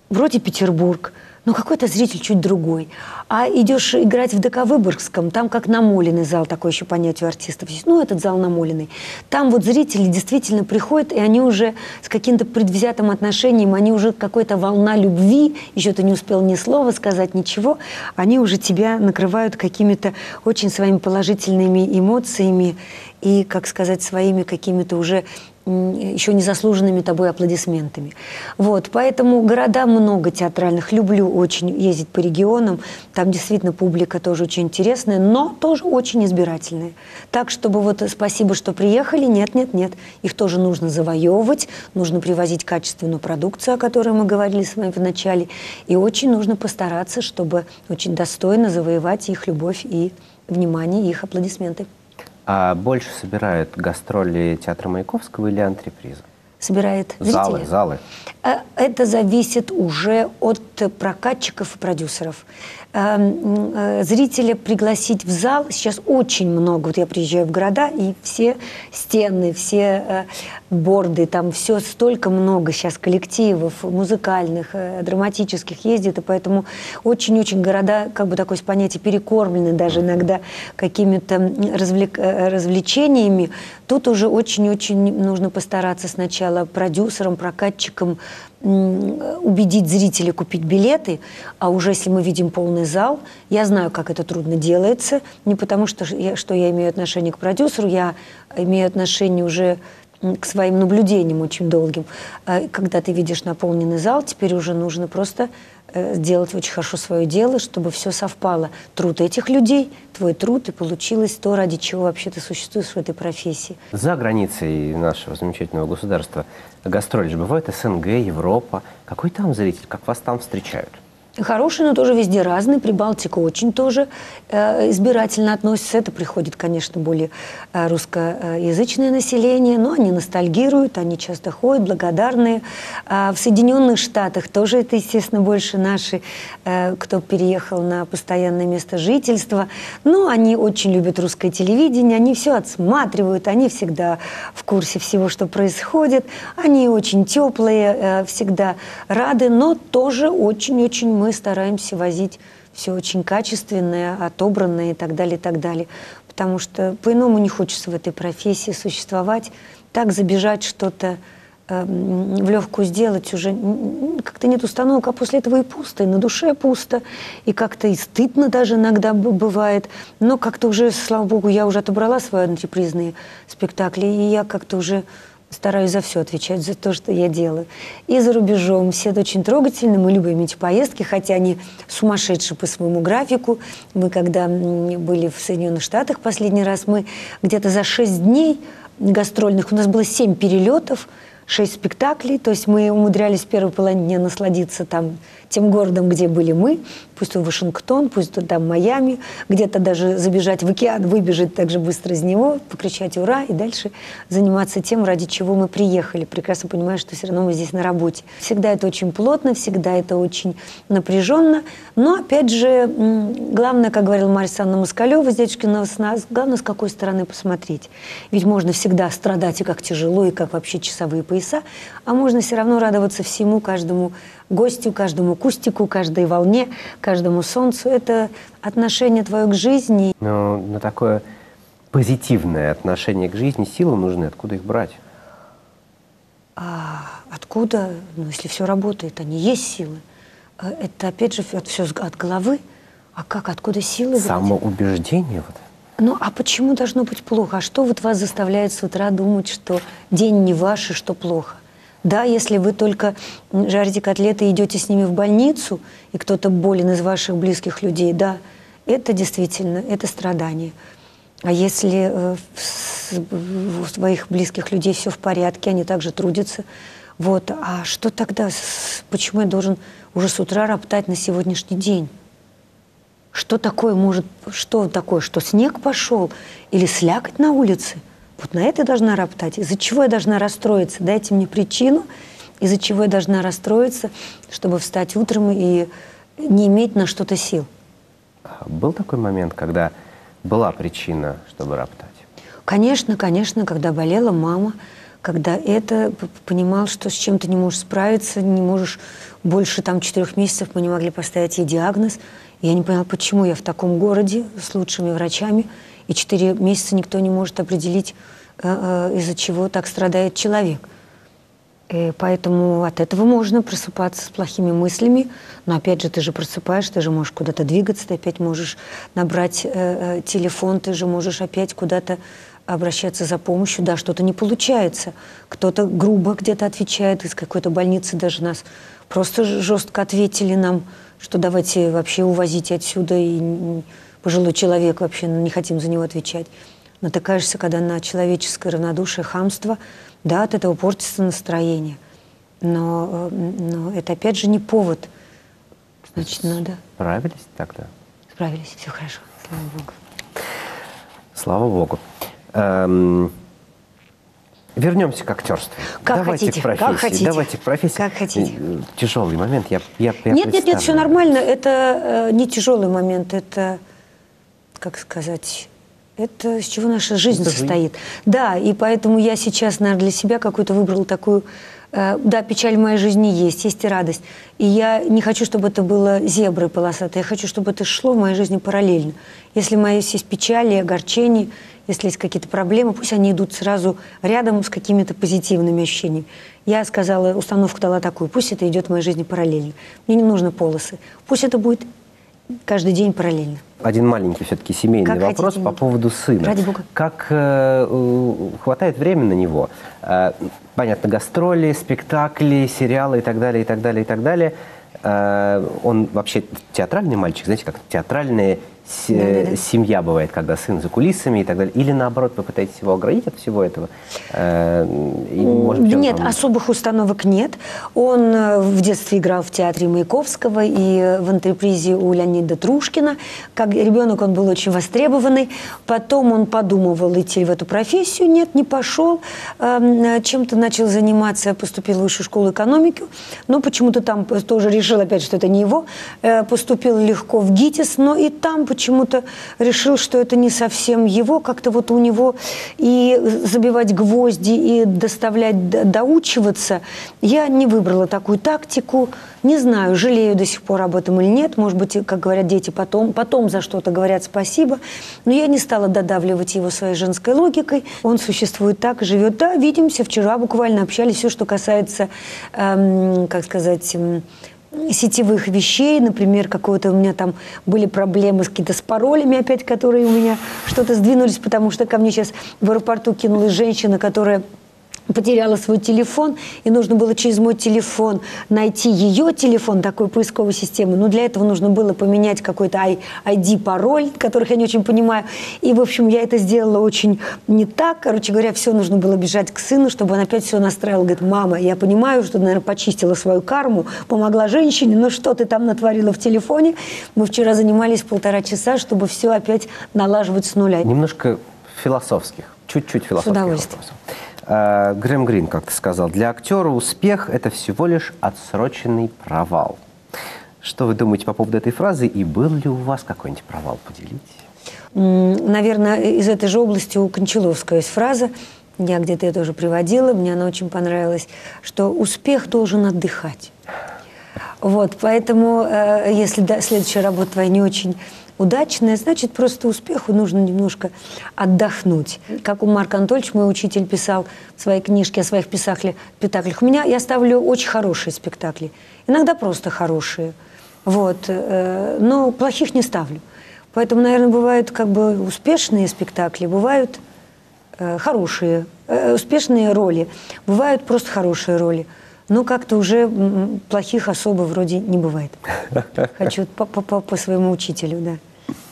вроде Петербург, но какой-то зритель чуть другой. А идешь играть в ДК Выборгском, там как намоленный зал, такое еще понятие у артистов есть. Ну, этот зал намоленный. Там вот зрители действительно приходят, и они уже с каким-то предвзятым отношением, они уже какая-то волна любви, еще ты не успел ни слова сказать, ничего, они уже тебя накрывают какими-то очень своими положительными эмоциями и, как сказать, своими какими-то уже еще незаслуженными тобой аплодисментами. Вот, поэтому города много театральных. Люблю очень ездить по регионам. Там действительно публика тоже очень интересная, но тоже очень избирательная. Так, чтобы вот спасибо, что приехали. Нет. Их тоже нужно завоевывать, нужно привозить качественную продукцию, о которой мы говорили с вами в начале. И очень нужно постараться, чтобы очень достойно завоевать их любовь и внимание, и их аплодисменты. А больше собирают гастроли театра Маяковского или антреприза? Собирает зрители? Залы. Это зависит уже от прокатчиков и продюсеров. Зрителя пригласить в зал сейчас очень много. Вот я приезжаю в города, и все стены, все борды, там все столько много сейчас коллективов музыкальных, драматических ездит, и поэтому очень-очень города, как бы такое понятие, перекормлены даже иногда какими-то развлечениями. Тут уже очень-очень нужно постараться сначала продюсерам, прокатчикам убедить зрителей купить билеты, а уже если мы видим полный зал, я знаю, как это трудно делается, не потому что я имею отношение к продюсеру, я имею отношение уже к своим наблюдениям очень долгим. Когда ты видишь наполненный зал, теперь уже нужно просто сделать очень хорошо свое дело, чтобы все совпало. Труд этих людей, твой труд, и получилось то, ради чего вообще ты существуешь в этой профессии. За границей нашего замечательного государства гастроли же бывают СНГ, Европа. Какой там зритель? Как вас там встречают? Хороший, но тоже везде разный. Прибалтика очень тоже избирательно относится. Это приходит, конечно, более русскоязычное население, но они ностальгируют, они часто ходят, благодарные. В Соединенных Штатах тоже это, естественно, больше наши, кто переехал на постоянное место жительства. Но они очень любят русское телевидение, они все отсматривают, они всегда в курсе всего, что происходит. Они очень теплые, всегда рады, но тоже очень-очень мы стараемся возить все очень качественное, отобранное и так далее, потому что по-иному не хочется в этой профессии существовать. Так забежать что-то в легкую сделать уже как-то нет установок, а после этого и пусто, и на душе пусто, и как-то и стыдно даже иногда бывает. Но как-то уже, слава богу, я уже отобрала свои антрепризные спектакли, и я как-то уже стараюсь за все отвечать, за то, что я делаю. И за рубежом все это очень трогательно. Мы любим эти поездки, хотя они сумасшедшие по своему графику. Мы, когда были в Соединенных Штатах последний раз, мы где-то за 6 дней гастрольных, у нас было 7 перелетов, 6 спектаклей, то есть мы умудрялись в первой половине дня насладиться там тем городом, где были мы, пусть то Вашингтон, пусть то там Майами, где-то даже забежать в океан, выбежать так же быстро из него, покричать «Ура!» и дальше заниматься тем, ради чего мы приехали, прекрасно понимая, что все равно мы здесь на работе. Всегда это очень плотно, всегда это очень напряженно, но, опять же, главное, как говорила Марья Александровна Москалева с «Дядюшкиного сна», главное, с какой стороны посмотреть. Ведь можно всегда страдать, и как тяжело, и как вообще часовые пояса, а можно все равно радоваться всему, каждому гостю, каждому кустику, каждой волне, каждому солнцу. Это отношение твое к жизни. Но на такое позитивное отношение к жизни силы нужны. Откуда их брать? Откуда, ну, если все работает, они есть силы? Это, опять же, все от головы. А как, откуда силы? Самоубеждение вот. Ну, а почему должно быть плохо? А что вот вас заставляет с утра думать, что день не ваш и что плохо? Да, если вы только жарите котлеты и идете с ними в больницу, и кто-то болен из ваших близких людей, да, это действительно, это страдание. А если у своих близких людей все в порядке, они также трудятся, вот, а что тогда, почему я должен уже с утра роптать на сегодняшний день? Что такое может, что такое, что снег пошел или слякоть на улице? Вот на это я должна роптать. Из-за чего я должна расстроиться? Дайте мне причину, из-за чего я должна расстроиться, чтобы встать утром и не иметь на что-то сил. Был такой момент, когда была причина, чтобы роптать? Конечно, конечно, когда болела мама, когда понимал, что с чем-то не можешь справиться, не можешь больше 4 месяцев, мы не могли поставить ей диагноз. И я не поняла, почему я в таком городе с лучшими врачами, и 4 месяца никто не может определить, из-за чего так страдает человек. И поэтому от этого можно просыпаться с плохими мыслями. Но опять же, ты же просыпаешь, ты же можешь куда-то двигаться, ты опять можешь набрать телефон, ты же можешь опять куда-то обращаться за помощью. Да, что-то не получается. Кто-то грубо где-то отвечает, из какой-то больницы даже нас просто жестко ответили нам, что давайте вообще увозите отсюда, и пожилой человек, вообще не хотим за него отвечать. Натыкаешься, когда на человеческое равнодушие, хамство, да, от этого портится настроение. Но это опять же не повод. Значит, надо... Справились тогда? Справились, все хорошо, слава Богу. Слава Богу. Вернемся к актерству. Давайте к профессии. Давайте к профессии. Как хотите. Тяжелый момент. Нет, все нормально. Это не тяжелый момент. Это, как сказать, это с чего наша жизнь состоит. Да, и поэтому я сейчас, наверное, для себя какую-то выбрала такую... Да, печаль в моей жизни есть и радость. И я не хочу, чтобы это было зеброй полосатой. Я хочу, чтобы это шло в моей жизни параллельно. Если мои есть печали, огорчения, если есть какие-то проблемы, пусть они идут сразу рядом с какими-то позитивными ощущениями. Я сказала, установку дала такую, пусть это идет в моей жизни параллельно. Мне не нужно полосы. Пусть это будет каждый день параллельно. Один маленький все-таки семейный вопрос по поводу сына. Ради Бога. Как хватает времени на него? Понятно, гастроли, спектакли, сериалы и так далее, и так далее, и так далее. Он вообще театральный мальчик, знаете, как театральная семья бывает, когда сын за кулисами и так далее. Или наоборот, вы пытаетесь его оградить от всего этого? Нет, особых установок нет. Он в детстве играл в театре Маяковского и в антрепризе у Леонида Трушкина. Как ребенок он был очень востребованный. Потом он подумывал идти в эту профессию. Нет, не пошел. Чем-то начал заниматься, поступил в высшую школу экономики. Но почему-то там тоже решил опять, что это не его. Поступил легко в ГИТИС, но и там почему-то решил, что это не совсем его. Как-то вот у него и забивать гвозди, и доставлять, доучиваться. Я не выбрала такую тактику. Не знаю, жалею до сих пор об этом или нет. Может быть, как говорят дети, потом за что-то говорят спасибо. Но я не стала додавливать его своей женской логикой. Он существует так и живет. Да, видимся, вчера буквально общались. Все, что касается, как сказать... сетевых вещей, например, какого-то у меня там были проблемы какие-то с паролями опять, которые у меня что-то сдвинулись, потому что ко мне сейчас в аэропорту кинулась женщина, которая потеряла свой телефон, и нужно было через мой телефон найти ее телефон, такой поисковой системы. Но для этого нужно было поменять какой-то ID-пароль, которых я не очень понимаю. И, в общем, я это сделала очень не так. Короче говоря, все нужно было бежать к сыну, чтобы он опять все настраивал. Говорит, мама, я понимаю, что ты, наверное, почистила свою карму, помогла женщине, но что ты там натворила в телефоне? Мы вчера занимались 1,5 часа, чтобы все опять налаживать с нуля. Немножко философских, чуть-чуть философских вопросов. Грэм Грин как-то сказал, для актера успех – это всего лишь отсроченный провал. Что вы думаете по поводу этой фразы? И был ли у вас какой-нибудь провал? Поделитесь. Наверное, из этой же области у Кончаловского есть фраза, я где-то ее тоже приводила, мне она очень понравилась, что успех должен отдыхать. Вот, поэтому, если следующая работа твоя не очень удачная, значит, просто успеху нужно немножко отдохнуть. Как у Марка Анатольевича, мой учитель, писал в своей книжке о своих спектаклях. Я ставлю очень хорошие спектакли. Иногда просто хорошие. Вот, но плохих не ставлю. Поэтому, наверное, бывают как бы успешные спектакли, бывают хорошие, успешные роли, бывают просто хорошие роли. Но как-то уже плохих особо вроде не бывает. Хочу по своему учителю, да,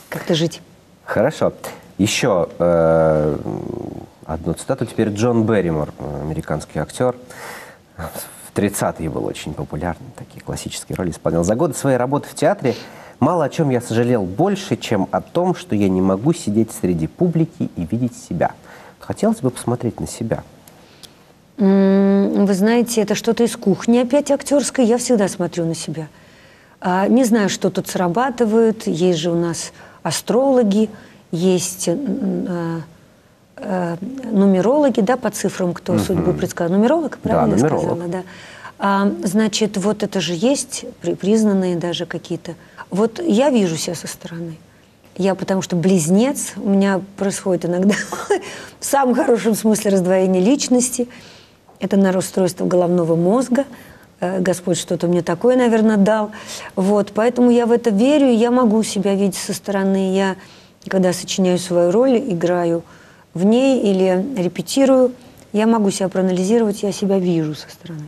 как-то жить. Хорошо. Еще одну цитату. Теперь Джон Берримор, американский актер. В 30-е был очень популярный, такие классические роли исполнял. За годы своей работы в театре мало о чем я сожалел больше, чем о том, что я не могу сидеть среди публики и видеть себя. Хотелось бы посмотреть на себя. Вы знаете, это что-то из кухни опять актерской. Я всегда смотрю на себя. Не знаю, что тут срабатывает. Есть же у нас астрологи, есть нумерологи, да, по цифрам, кто судьбу предсказал. Нумеролог, правильно я сказала? Да. Значит, вот это же есть, признанные даже какие-то. Вот я вижу себя со стороны. Я потому что близнец, у меня происходит иногда в самом хорошем смысле раздвоение личности. Это расстройство головного мозга. Господь что-то мне такое, наверное, дал. Вот, поэтому я в это верю, и я могу себя видеть со стороны. Я, когда сочиняю свою роль, играю в ней или репетирую, я могу себя проанализировать, я себя вижу со стороны.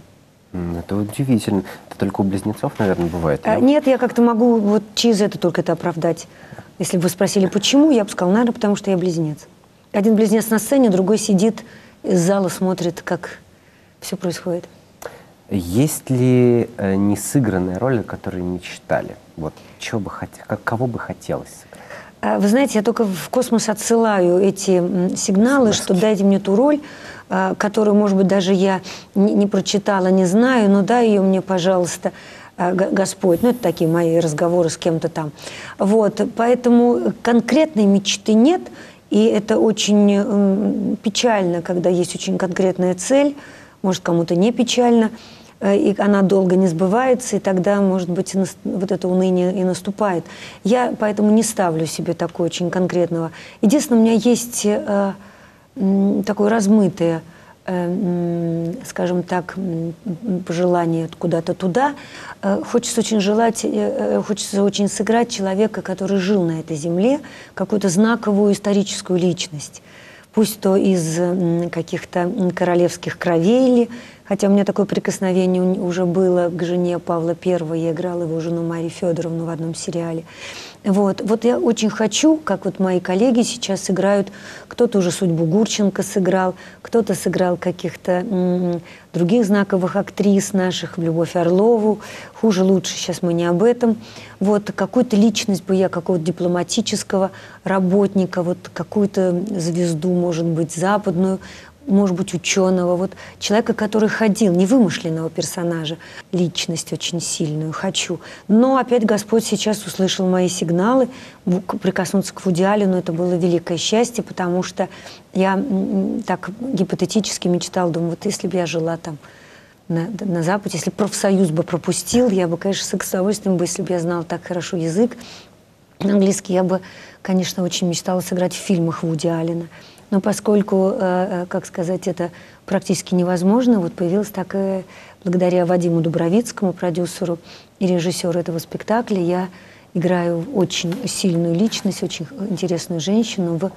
Это удивительно. Это только у близнецов, наверное, бывает? Нет, я как-то могу вот через это только это оправдать. Если бы вы спросили, почему, я бы сказала, наверное, потому что я близнец. Один близнец на сцене, другой сидит из зала, смотрит, как все происходит. Есть ли несыгранные роли, которые мечтали? Вот, кого бы хотелось сыграть? Вы знаете, я только в космос отсылаю эти сигналы, что дайте мне ту роль, которую, может быть, даже я не прочитала, не знаю, но дай ее мне, пожалуйста, Господь. Ну, это такие мои разговоры с кем-то там. Вот, поэтому конкретной мечты нет, и это очень печально, когда есть очень конкретная цель, может, кому-то не печально, и она долго не сбывается, и тогда, может быть, вот это уныние и наступает. Я поэтому не ставлю себе такого очень конкретного. Единственное, у меня есть такое размытое, скажем так, пожелание куда-то туда. Хочется очень сыграть человека, который жил на этой земле, какую-то знаковую историческую личность. Пусть то из каких-то королевских кровей или... Хотя у меня такое прикосновение уже было к жене Павла I, я играла его жену Марию Федоровну в одном сериале. Вот я очень хочу, как вот мои коллеги сейчас играют, кто-то уже судьбу Гурченко сыграл, кто-то сыграл каких-то других знаковых актрис наших, Любовь Орлову, хуже, лучше, сейчас мы не об этом. Вот какую-то личность бы я, какого-то дипломатического работника, вот какую-то звезду, может быть, западную, может быть, ученого, вот человека, который ходил, невымышленного персонажа, личность очень сильную хочу. Но опять Господь сейчас услышал мои сигналы, прикоснуться к Вуди Аллену, это было великое счастье, потому что я так гипотетически мечтала, думаю, вот если бы я жила там на Западе, если профсоюз бы пропустил, я бы, конечно, с удовольствием бы, если бы я знала так хорошо язык английский, я бы, конечно, очень мечтала сыграть в фильмах Вуди Аллена. Но поскольку, как сказать, это практически невозможно, вот появилась такая, благодаря Вадиму Дубровицкому, продюсеру и режиссеру этого спектакля, я играю очень сильную личность, очень интересную женщину в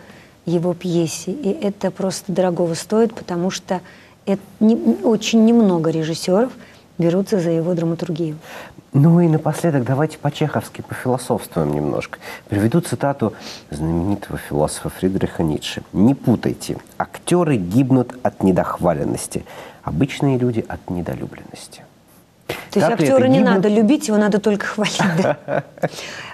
его пьесе. И это просто дорогого стоит, потому что очень немного режиссеров берутся за его драматургию. Ну и напоследок давайте по-чеховски пофилософствуем немножко. Приведу цитату знаменитого философа Фридриха Ницше. «Не путайте. Актеры гибнут от недохваленности, обычные люди от недолюбленности». То есть актера не надо любить, его надо только хвалить, да?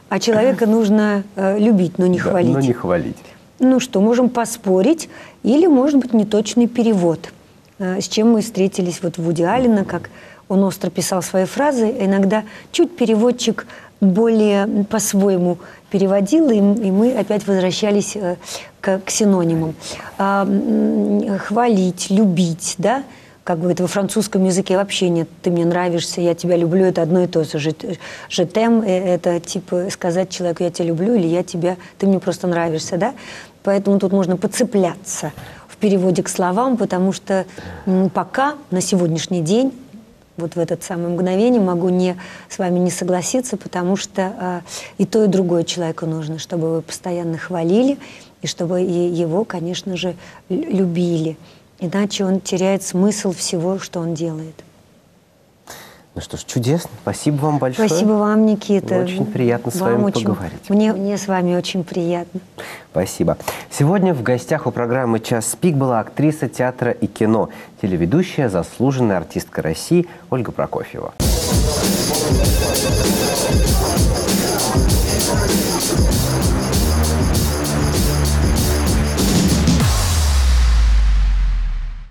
А человека нужно любить, но не хвалить. Но не хвалить. Ну что, можем поспорить, или, может быть, неточный перевод. С чем мы встретились вот в Вуди Аллена, как он остро писал свои фразы, иногда чуть переводчик более по-своему переводил, и мы опять возвращались к синонимам. Хвалить, любить, да? как говорят, во французском языке вообще нет. Ты мне нравишься, я тебя люблю, это одно и то же. Je t'aime, это типа сказать человеку, я тебя люблю, или ты мне просто нравишься, да? Поэтому тут можно подцепляться в переводе к словам, потому что пока, на сегодняшний день, вот в это самое мгновение могу с вами не согласиться, потому что и то, и другое человеку нужно, чтобы вы постоянно хвалили, и чтобы его, конечно же, любили. Иначе он теряет смысл всего, что он делает. Ну что ж, чудесно. Спасибо вам большое. Спасибо вам, Никита. Очень приятно с вами поговорить. Мне с вами очень приятно. Спасибо. Сегодня в гостях у программы «Час пик» была актриса театра и кино, телеведущая, заслуженная артистка России Ольга Прокофьева.